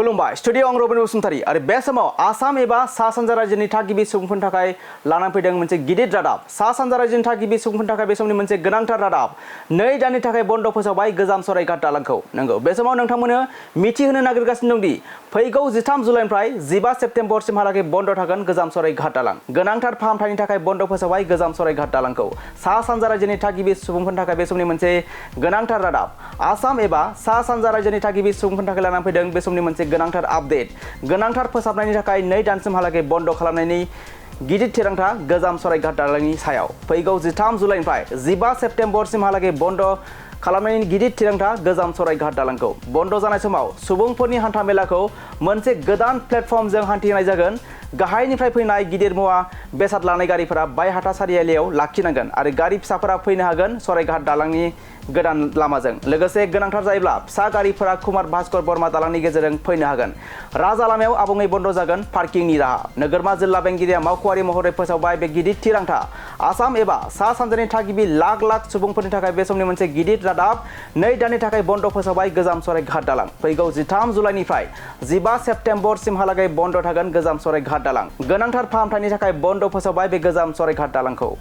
खुलुमबाय स्टुडियो आं रबिन बसुमतारी आरो बे समाव आसाम एबा सा सानजा राज्योनि थागिबि सुबुंफोरनि थाखाय लानानै फैदों मोनसे गिदिर रादाब। सा सानजा राज्योनि थागिबि सुबुंफोरनि थाखाय बे समनि मोनसे गोनांथार रादाब। 2 दाननि थाखाय बन्द फोसावबाय गोजाम सराइघाट दालांखौ। नंगौ, बे समाव नोंथांमोननो मिथिहोनो नागिरगासिनो दं दि फैगौ 13 जुलाइनिफ्राय 15 सेप्तेम्बरसिमहालागै बन्द थागोन गोजाम सराइघाट दालां। गोनांथार फाहामथायनि थाखाय बन्द फोसावबाय गोजाम सराइघाट दालांखौ। सा सानजा राज्योनि थागिबि सुबुंफोरनि थाखाय बे समनि मोनसे गोनांथार रादाब। आसाम एबा सा सानजा राज्योनि थागिबि सुबुंफोरनि थाखाय लानानै फैदों बे समनि मोनसे गोनांथार आपडेट। गोनांथार फोसाबनायनि थाखाय 2 दानसिमहालागै बन्द खालामनायनि गिदिर थिरांथा गोजाम सराइघाट दालांनि सायाव। फैगौ 13 जुलाइनिफ्राय 15 सेप्तेम्बरसिमहालागै बन्द खालामनायनि गिदिर थिरांथा गोजाम सराइघाट दालांखौ। बन्द जानाय समाव सुबुंफोरनि हान्था मेलाखौ मोनसे गोदान प्लेटफर्मजों हान्थिनाय जागोन। गाहायनिफ्राय फैनाय गिदिर मुवा बेसाद लानाय गारिफोरा बायहाथा सारियालियाव लाखिनांगोन आरो गारि फिसाफोरा फैनो हागोन सराइघाट दालांनि गोदान लामाजों। लोगोसे गोनांथार जायोब्ला फिसा गारिफोरा कुमार भास्कर बर्मा दालांनि गेजेरजों फैनो हागोन। राजा लामायाव आबुङै बन्द जागोन पार्किंनि राहा। नोगोरमा जिल्ला बेंगिरिया मावख'आरि महरै फोसावबाय बे गिदिर थिरांथा। आसाम एबा सा सानजानि थागिबि लाख लाख सुबुंफोरनि थाखाय बे समनि मोनसे गिदिर रादाब। 2 दाननि थाखाय बन्द फोसावबाय गोजाम सराइघाट दालां। फैगौ 13 जुलाइनिफ्राय 15 सेप्तेम्बरसिमहालागै बन्द थागोन गोजाम सराइघाट दालां। गोनांथार फाहामथायनि थाखाय बन्द फोसावबाय बे गोजाम सराइघाट दालांखौ।